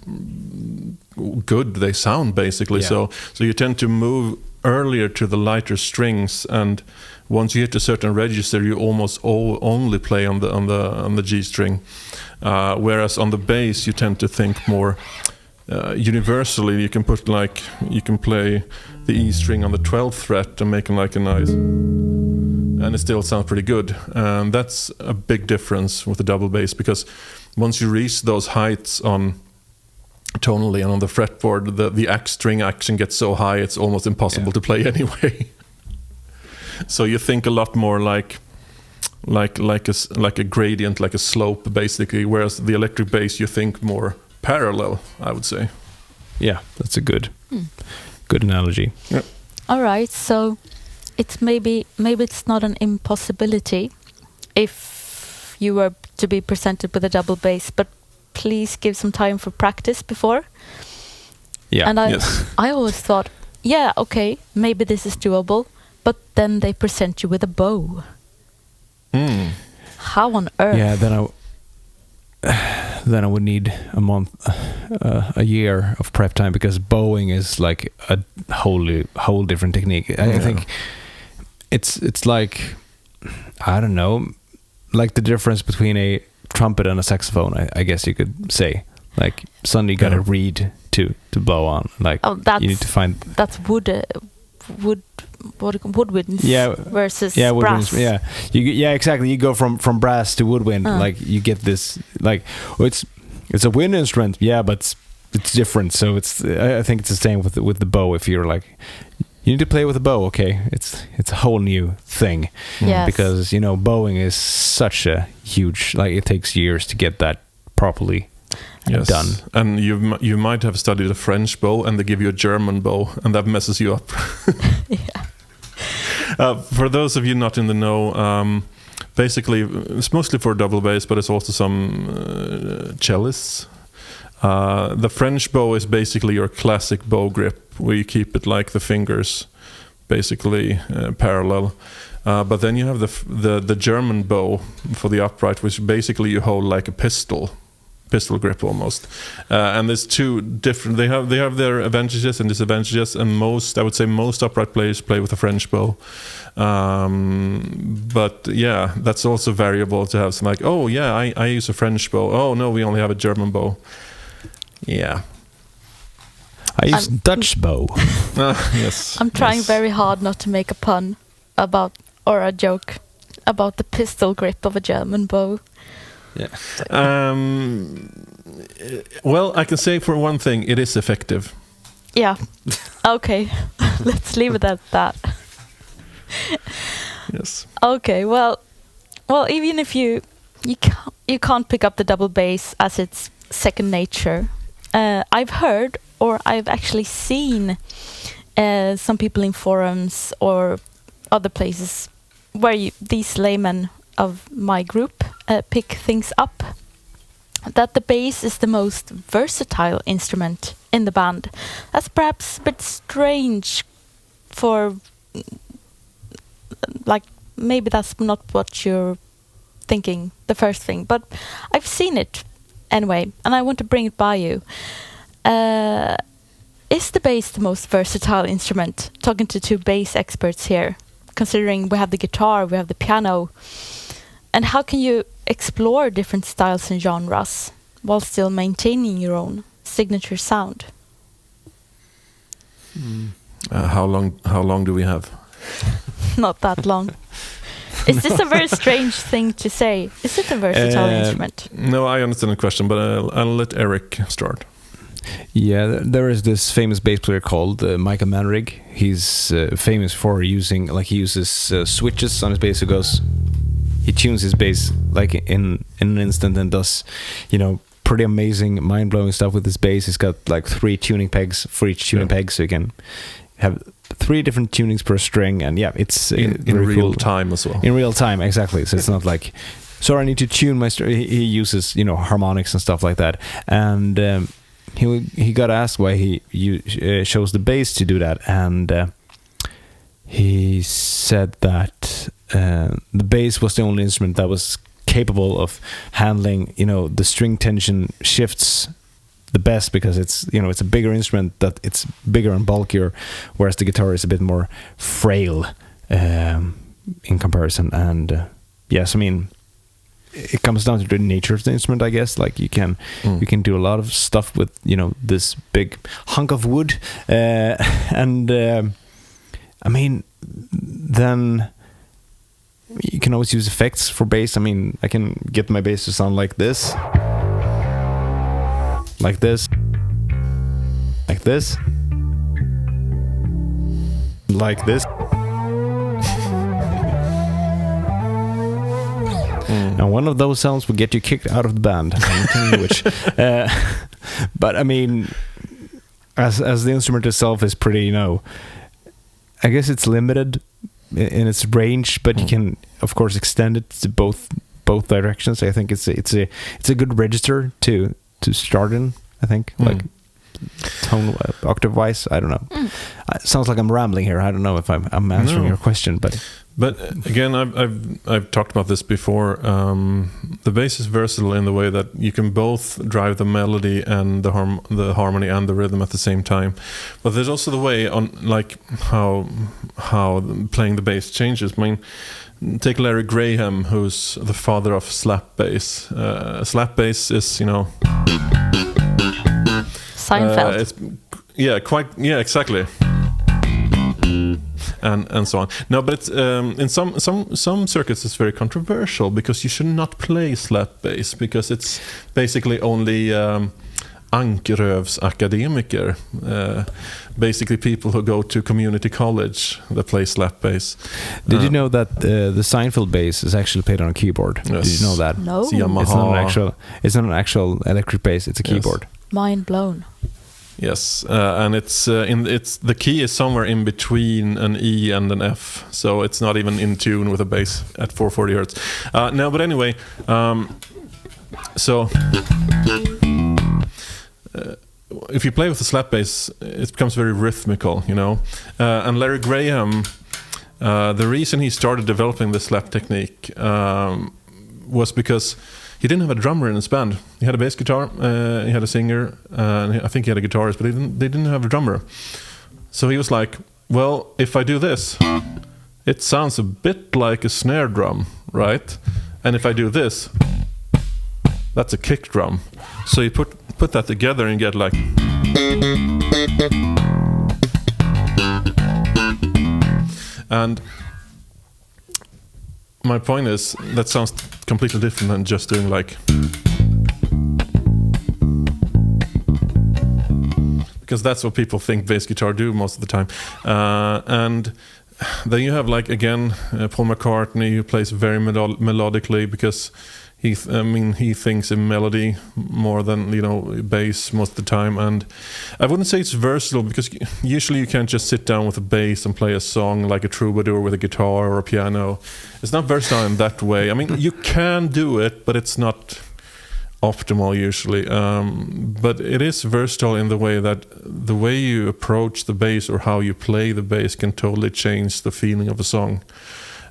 good they sound, basically. So you tend to move earlier to the lighter strings, and once you hit a certain register, you almost only play on the G string. Whereas on the bass, you tend to think more universally. You can play the E string on the 12th fret and make it like a nice, and it still sounds pretty good. And that's a big difference with the double bass, because once you reach those heights on tonally and on the fretboard, the string action gets so high it's almost impossible to play anyway. So you think a lot more like a gradient, like a slope, basically. Whereas the electric bass, you think more parallel, I would say. Yeah, that's a good analogy. Yeah. All right, so it's maybe it's not an impossibility if you were to be presented with a double bass, but please give some time for practice before. Yeah. And I always thought, okay, maybe this is doable, but then they present you with a bow. How on earth? Yeah, then I would need a month, a year of prep time, because bowing is like a whole different technique. I think it's like, I don't know, like the difference between a trumpet and a saxophone, I guess you could say. Like suddenly you gotta read to blow on. Like you need to find that's woodwinds versus brass. Woodwinds, exactly. You go from brass to woodwind. Like you get this, like it's a wind instrument, but it's different. So I think it's the same with the bow. If you're like, you need to play with a bow, okay, it's a whole new thing. Because bowing is such a huge, like it takes years to get that properly done. And you might have studied a French bow and they give you a German bow, and that messes you up. For those of you not in the know, basically it's mostly for double bass, but it's also some cellists. The French bow is basically your classic bow grip, where you keep it like the fingers, basically parallel. But then you have the German bow for the upright, which basically you hold like a pistol grip almost. And there's two different. They have their advantages and disadvantages, and I would say most upright players play with a French bow. But that's also variable to have some like, I use a French bow. Oh no, we only have a German bow. Yeah. I use Dutch bow. Yes. I'm trying very hard not to make a pun about, or a joke about the pistol grip of a German bow. Yeah. Well, I can say for one thing, it is effective. Yeah. Okay. Let's leave it at that. Yes. Okay. Well, even if you can't pick up the double bass as it's second nature. I've heard, or I've actually seen some people in forums or other places where these laymen of my group pick things up, that the bass is the most versatile instrument in the band. That's perhaps a bit strange for like maybe that's not what you're thinking the first thing, but I've seen it anyway, and I want to bring it by you. Is the bass the most versatile instrument? Talking to two bass experts here, considering we have the guitar, we have the piano, and how can you explore different styles and genres while still maintaining your own signature sound? How long do we have? Not that long. Is this a very strange thing to say? Is it a versatile instrument? No, I understand the question, but I'll let Erik start. Yeah, there is this famous bass player called Michael Manrig. He's famous for using, like, he uses switches on his bass. He tunes his bass like in an instant and does, pretty amazing, mind-blowing stuff with his bass. He's got like 3 tuning pegs for each tuning peg, so you can have 3 different tunings per string, and it's in real cool. time as well. In real time, exactly. So it's not like, so I need to tune my string. He uses harmonics and stuff like that, and he got asked why he chose the bass to do that, and he said that the bass was the only instrument that was capable of handling the string tension shifts the best, because it's it's a bigger instrument, that it's bigger and bulkier, whereas the guitar is a bit more frail in comparison. And yes, I mean, it comes down to the nature of the instrument, I guess. Like you can do a lot of stuff with this big hunk of wood, and I mean, then you can always use effects for bass. I mean, I can get my bass to sound like this, like this, like this, like this. And one of those sounds will get you kicked out of the band. I'm telling you which. But I mean, as the instrument itself is pretty, I guess it's limited in its range, but you can, of course, extend it to both directions. I think it's a good register to start in. I think like tone octave wise. I don't know. It sounds like I'm rambling here. I don't know if I'm answering your question, but again, I've talked about this before. The bass is versatile in the way that you can both drive the melody and the harmony and the rhythm at the same time. But there's also the way on like how playing the bass changes. I mean, take Larry Graham, who's the father of slap bass. Slap bass is Seinfeld. Exactly. And so on. No, but it's in some circuits it's very controversial, because you should not play slap bass, because it's basically only ankrövsakademiker, basically people who go to community college that play slap bass. Did you know that the Seinfeld bass is actually played on a keyboard? Yes. Did you know that? No. It's Yamaha. It's not an actual electric bass. It's a keyboard. Mind blown. Yes, and it's the key is somewhere in between an E and an F, so it's not even in tune with a bass at 440 hertz. No, but anyway, so if you play with the slap bass, it becomes very rhythmical, And Larry Graham, the reason he started developing the slap technique was because he didn't have a drummer in his band. He had a bass guitar, he had a singer, and I think he had a guitarist, but they didn't have a drummer. So he was like, well, if I do this, it sounds a bit like a snare drum, right? And if I do this, that's a kick drum. So you put that together and get like... And my point is, that sounds completely different than just doing like... Because that's what people think bass guitar do most of the time. And then you have, like, again, Paul McCartney, who plays very melodically, because he thinks in melody more than, bass most of the time. And I wouldn't say it's versatile, because usually you can't just sit down with a bass and play a song like a troubadour with a guitar or a piano. It's not versatile in that way. I mean, you can do it, but it's not optimal usually, but it is versatile in the way that the way you approach the bass or how you play the bass can totally change the feeling of a song.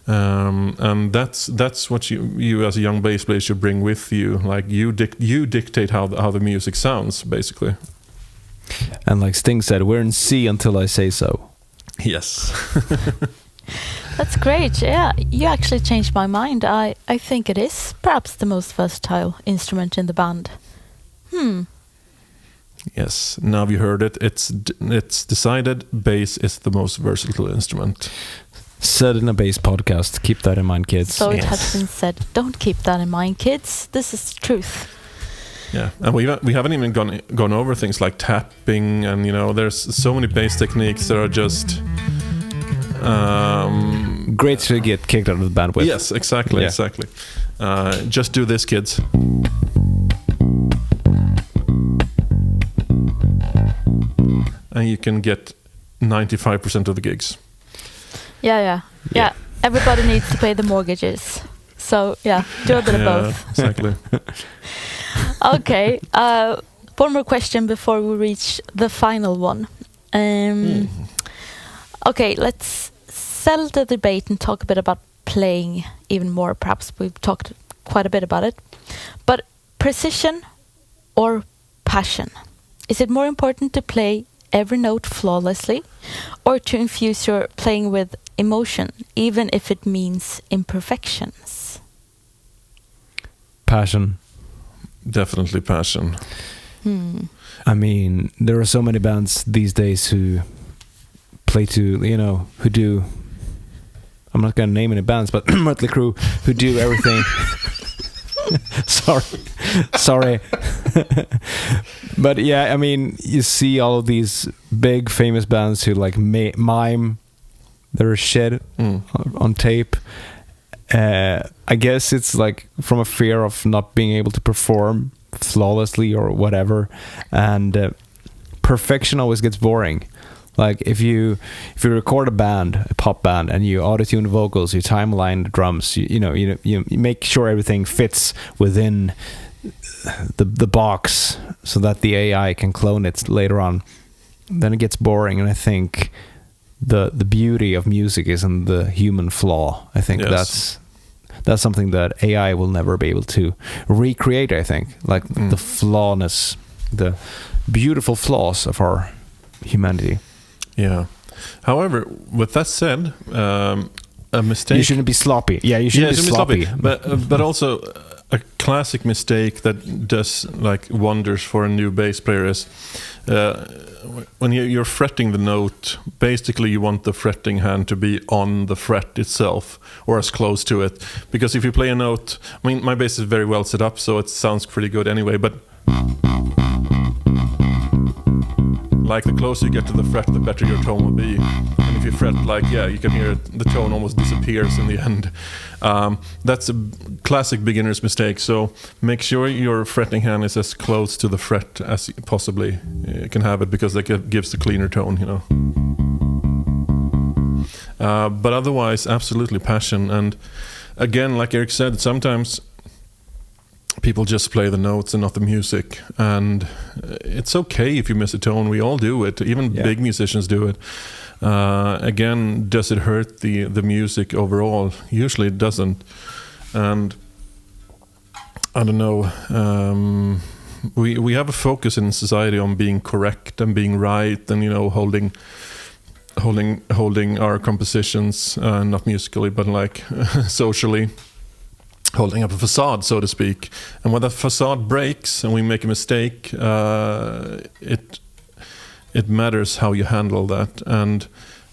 And that's what you as a young bass player should bring with you. Like you dictate how the music sounds, basically. And like Sting said, we're in C until I say so. Yes. That's great. Yeah, you actually changed my mind. I think it is perhaps the most versatile instrument in the band. Yes. Now you heard it. It's decided. Bass is the most versatile instrument. Said in a bass podcast. Keep that in mind, kids. So it has been said. Don't keep that in mind, kids. This is the truth. Yeah, and we haven't even gone over things like tapping, and there's so many bass techniques that are just great to get kicked out of the band with. Yes, exactly. Just do this, kids. And you can get 95% of the gigs. Yeah. Everybody needs to pay the mortgages. So, do a bit of both. Exactly. Okay. One more question before we reach the final one. Okay, let's settle the debate and talk a bit about playing even more. Perhaps we've talked quite a bit about it. But precision or passion? Is it more important to play every note flawlessly or to infuse your playing with emotion, even if it means imperfections? Passion. Definitely passion. I mean, there are so many bands these days who play to, who do, I'm not going to name any bands, but Mötley Crüe, who do everything. Sorry. But yeah, I mean, you see all of these big famous bands who like mime their shit on tape. I guess it's like from a fear of not being able to perform flawlessly or whatever, and perfection always gets boring. Like if you record a pop band, and you auto-tune the vocals, you timeline the drums, you make sure everything fits within the box so that the AI can clone it later on, then it gets boring. And I think the beauty of music is in the human flaw. I think that's something that AI will never be able to recreate. I think like the flawness, the beautiful flaws of our humanity. Yeah. However, with that said, a mistake. You shouldn't be sloppy. Yeah, you shouldn't be sloppy. But also a classic mistake that does like wonders for a new bass player is when you're fretting the note. Basically, you want the fretting hand to be on the fret itself or as close to it. Because if you play a note, I mean, my bass is very well set up, so it sounds pretty good anyway. But like the closer you get to the fret, the better your tone will be. And if you fret, you can hear it, the tone almost disappears in the end. That's a classic beginner's mistake. So make sure your fretting hand is as close to the fret as you possibly can have it, because that gives the cleaner tone, But otherwise, absolutely passion. And again, like Erik said, sometimes people just play the notes and not the music, and it's okay if you miss a tone. We all do it. Even big musicians do it. Again, does it hurt the music overall? Usually it doesn't. And I don't know, we have a focus in society on being correct and being right, and holding our compositions, not musically but like socially, holding up a facade, so to speak. And when that facade breaks and we make a mistake, it matters how you handle that. And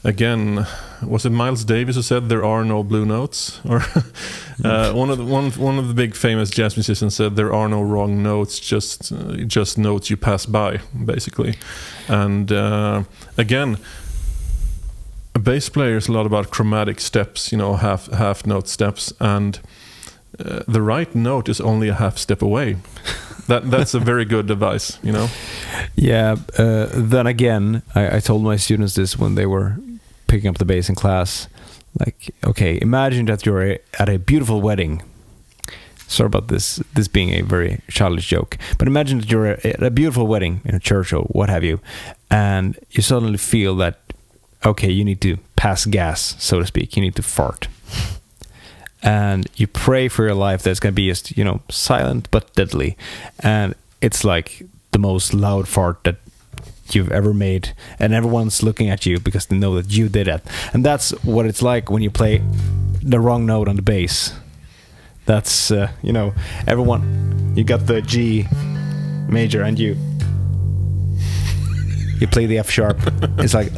again, was it Miles Davis who said there are no blue notes? Or one of the big famous jazz musicians said there are no wrong notes, just notes you pass by, basically. And again, a bass player is a lot about chromatic steps, half note steps, and the right note is only a half step away. That's a very good advice, Yeah. Then again, I told my students this when they were picking up the bass in class. Like, okay, imagine that you're at a beautiful wedding. Sorry about this being a very childish joke. But imagine that you're at a beautiful wedding in a church or what have you, and you suddenly feel that, okay, you need to pass gas, so to speak. You need to fart. And you pray for your life that it's going to be just, silent but deadly. And it's like the most loud fart that you've ever made, and everyone's looking at you because they know that you did it. And that's what it's like when you play the wrong note on the bass. That's everyone, you got the G major and you play the F sharp. It's like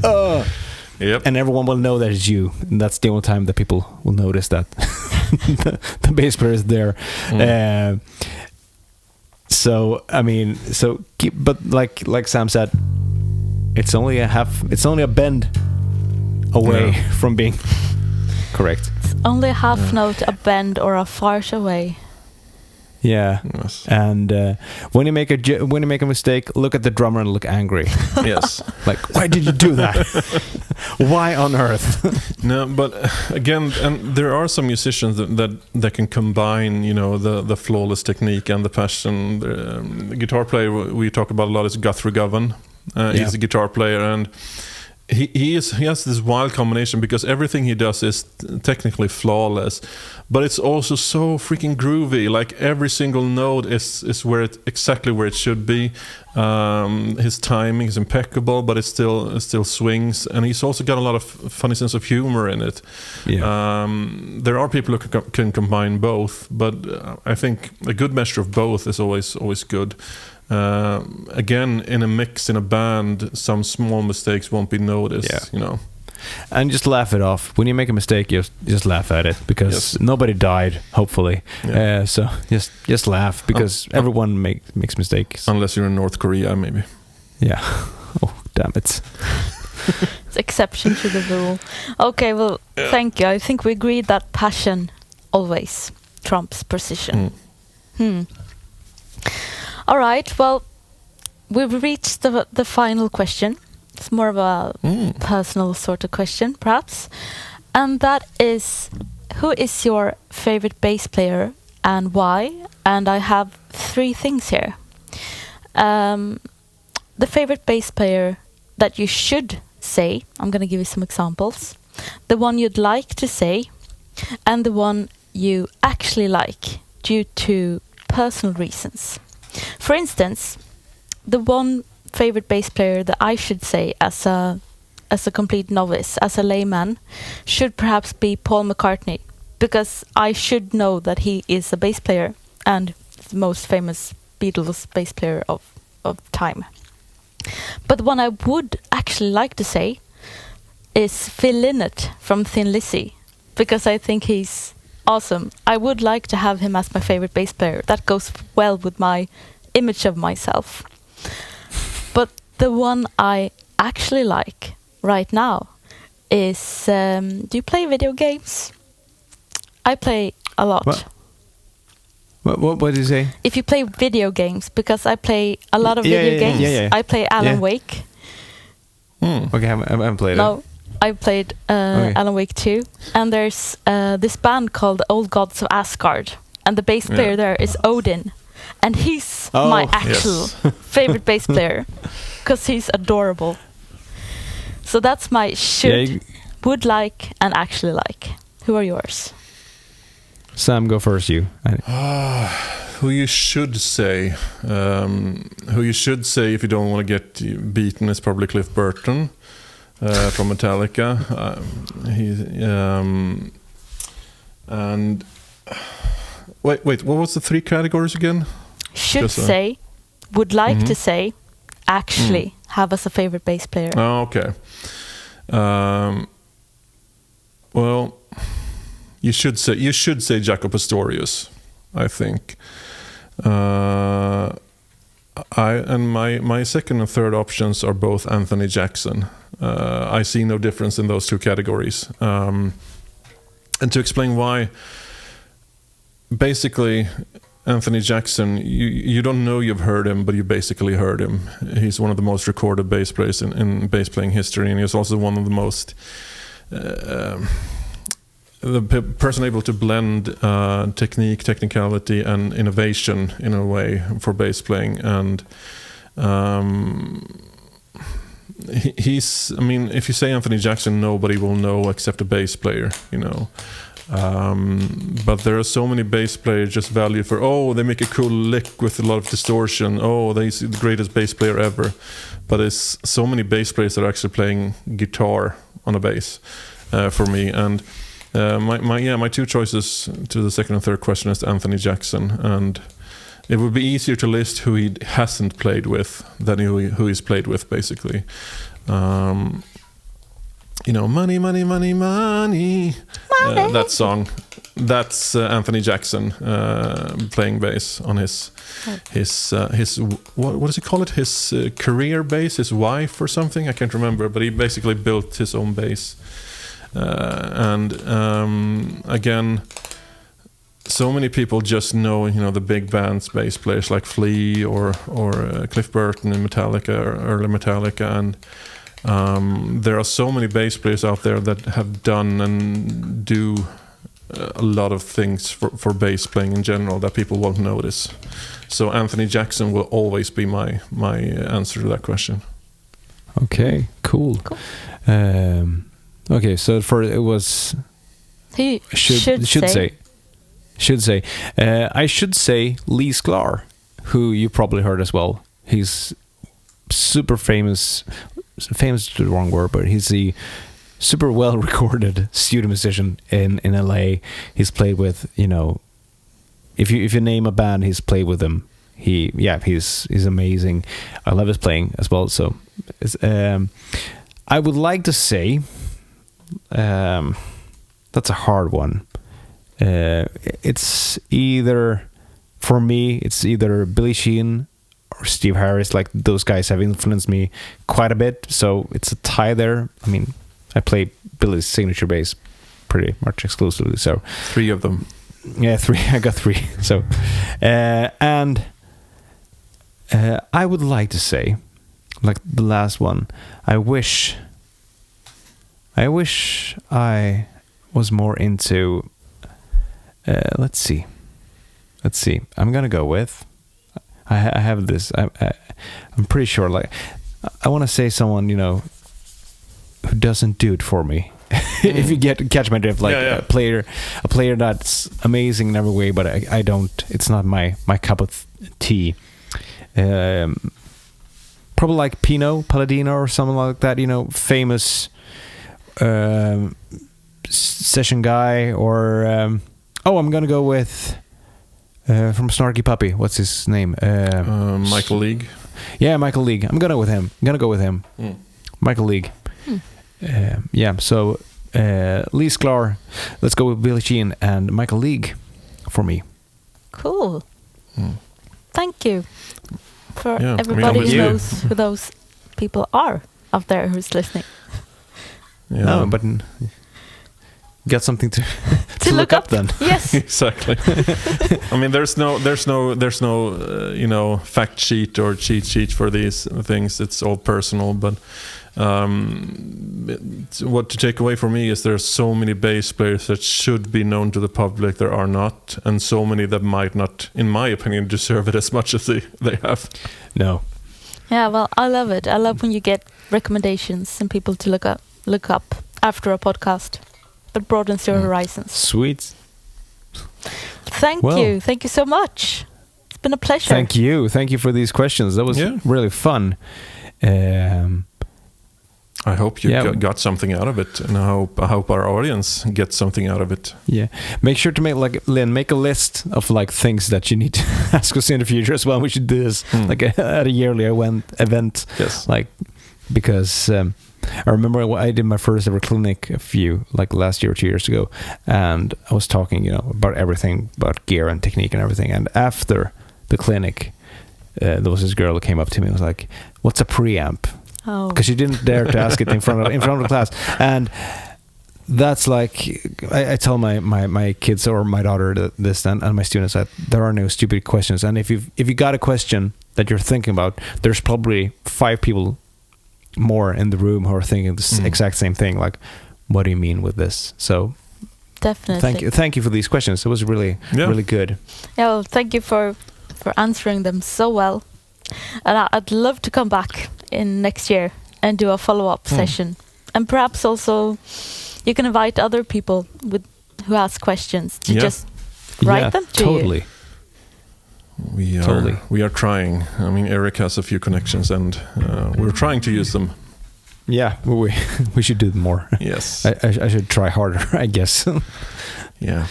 Yep. And everyone will know that it's you, and that's the only time that people will notice that the bass player is there. But like Sam said, it's only a bend away from being correct. It's only a half note, a bend, or a fart away. Yeah. Yes. And when you make a mistake, look at the drummer and look angry. Yes. Like, why did you do that? Why on earth? No, but again, and there are some musicians that can combine, the flawless technique and the passion. The guitar player we talk about a lot is Guthrie Govan. He's a guitar player, and he has this wild combination because everything he does is technically flawless, but it's also so freaking groovy. Like every single note is exactly where it should be. His timing is impeccable, but it still swings, and he's also got a lot of funny sense of humor in it. Yeah. There are people who can combine both, but I think a good measure of both is always good. Again, in a mix, in a band, some small mistakes won't be noticed, And just laugh it off. When you make a mistake, just laugh at it, because nobody died, hopefully. Yeah. So just laugh, because everyone makes mistakes. Unless you're in North Korea, maybe. Yeah. Oh, damn it. It's exception to the rule. Okay, well, thank you. I think we agreed that passion always trumps precision. All right, well, we've reached the final question. It's more of a personal sort of question, perhaps. And that is, who is your favorite bass player and why? And I have 3 things here. The favorite bass player that you should say, I'm going to give you some examples. The one you'd like to say, and the one you actually like due to personal reasons. For instance, the one favorite bass player that I should say as a complete novice, as a layman, should perhaps be Paul McCartney, because I should know that he is a bass player and the most famous Beatles bass player of time. But the one I would actually like to say is Phil Lynott from Thin Lizzy, because I think he's awesome. I would like to have him as my favorite bass player. That goes well with my image of myself. But the one I actually like right now is, do you play video games? I play a lot. What did you say? If you play video games, because I play a lot of video games. Yeah. I play Alan Wake. Okay, I haven't played it. No, I played Alan Wake 2. And there's this band called Old Gods of Asgard. And the bass player there is Odin. And he's my actual favorite bass player. Because he's adorable. So that's my would like, and actually like. Who are yours? Sam, go first, you. Who you should say if you don't want to get beaten is probably Cliff Burton from Metallica. And wait, what was the 3 categories again? Should say, would like to say, actually have as a favorite bass player. Oh, okay. Well, you should say Jaco Pastorius, I think. My second and third options are both Anthony Jackson. I see no difference in those 2 categories. And to explain why, basically, Anthony Jackson, you don't know you've heard him, but you basically heard him. He's one of the most recorded bass players in bass playing history, and he's also one of the most person able to blend technicality, and innovation in a way for bass playing. And he's, I mean, if you say Anthony Jackson, nobody will know except a bass player, you know. But there are so many bass players just valued for, oh, they make a cool lick with a lot of distortion. Oh, they're the greatest bass player ever. But it's so many bass players that are actually playing guitar on a bass for me. And my two choices to the second and third question is Anthony Jackson. And it would be easier to list who he hasn't played with than who he's played with, basically. You know, money, money, money, money. That song. That's Anthony Jackson playing bass on his what does he call it? His career bass, his wife or something. I can't remember, but he basically built his own bass. And again, so many people just know, you know, the big bands bass players like Flea or Cliff Burton in Metallica, or early Metallica, and there are so many bass players out there that have done and do a lot of things for bass playing in general that people won't notice. So Anthony Jackson will always be my answer to that question. Okay, cool. Okay, so it was he should say. I should say Lee Sklar, who you probably heard as well. He's super famous. Famous is the wrong word, but he's a super well recorded studio musician in LA. He's played with, you know, if you name a band, he's played with them. He's amazing. I love his playing as well. So I would like to say that's a hard one. It's either, for me, it's either Billy Sheehan or Steve Harris. Like, those guys have influenced me quite a bit, so it's a tie there. I mean, I play Billy's signature bass pretty much exclusively, so 3 of them. Yeah, 3. I got 3. So and I would like to say, like the last one, I wish I was more into let's see I'm gonna go with, I have this. I'm pretty sure. Like, I want to say someone, you know, who doesn't do it for me. If you catch my drift, like a player that's amazing in every way, but I don't. It's not my cup of tea. Probably like Pino Palladino or something like that. You know, famous session guy. Or I'm gonna go with. From Snarky Puppy, what's his name? Michael League. Yeah, Michael League. I'm gonna go with him. Michael League. So Lee Sklar. Let's go with Billy Sheehan and Michael League for me. Cool. Thank you for everybody who knows who those people are out there who's listening. Yeah, no, but got something to look up then. Yes, exactly. I mean, there's no you know, fact sheet or cheat sheet for these things. It's all personal. But what to take away from me is there's so many bass players that should be known to the public there are not, and so many that might not, in my opinion, deserve it as much as they have. No. Yeah, well, I love it. I love when you get recommendations and people to look up after a podcast. That broadens your horizons. Sweet. Thank you so much. It's been a pleasure. Thank you for these questions. That was really fun. I hope you got something out of it, and I hope our audience gets something out of it. Yeah, make sure to make a list of like things that you need to ask us in the future as well. We should do this like at a yearly event. Yes, like, because I remember I did my first ever clinic last year or 2 years ago, and I was talking, you know, about everything, about gear and technique and everything. And after the clinic, there was this girl who came up to me and was like, "What's a preamp?" Oh, because she didn't dare to ask it in front of the class. And that's like, I tell my kids or my daughter this and my students that there are no stupid questions. And if you got a question that you're thinking about, there's probably 5 people more in the room who are thinking the exact same thing. Like, what do you mean with this? So Definitely. Thank you for these questions. It was really good. Yeah, well, thank you for answering them so well. And I'd love to come back in next year and do a follow-up session. And perhaps also you can invite other people who ask questions to just write them to you. We are trying. I mean, Erik has a few connections, and we're trying to use them. Yeah, we should do more. Yes, I should try harder, I guess. Yeah,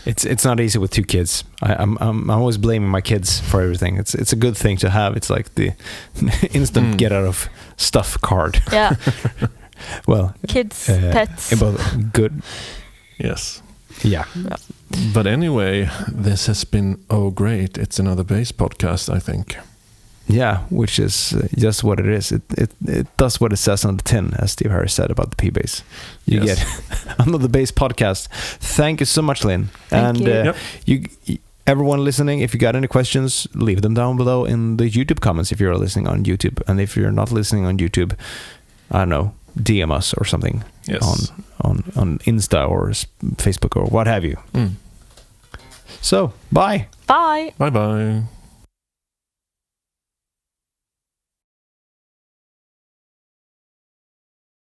it's not easy with 2 kids. I'm always blaming my kids for everything. It's a good thing to have. It's like the instant get out of stuff card. Yeah. Well, kids, pets. Both good. Yes. Yeah. But anyway, this has been great. It's another bass podcast, I think. Yeah, which is just what it is. It does what it says on the tin, as Steve Harris said about the P-Bass. You get another bass podcast. Thank you so much, Lynn. Thank you. You everyone listening, if you got any questions, leave them down below in the YouTube comments if you're listening on YouTube. And if you're not listening on YouTube, I don't know, DM us or something on Insta or Facebook or what have you. So, bye. Bye. Bye-bye.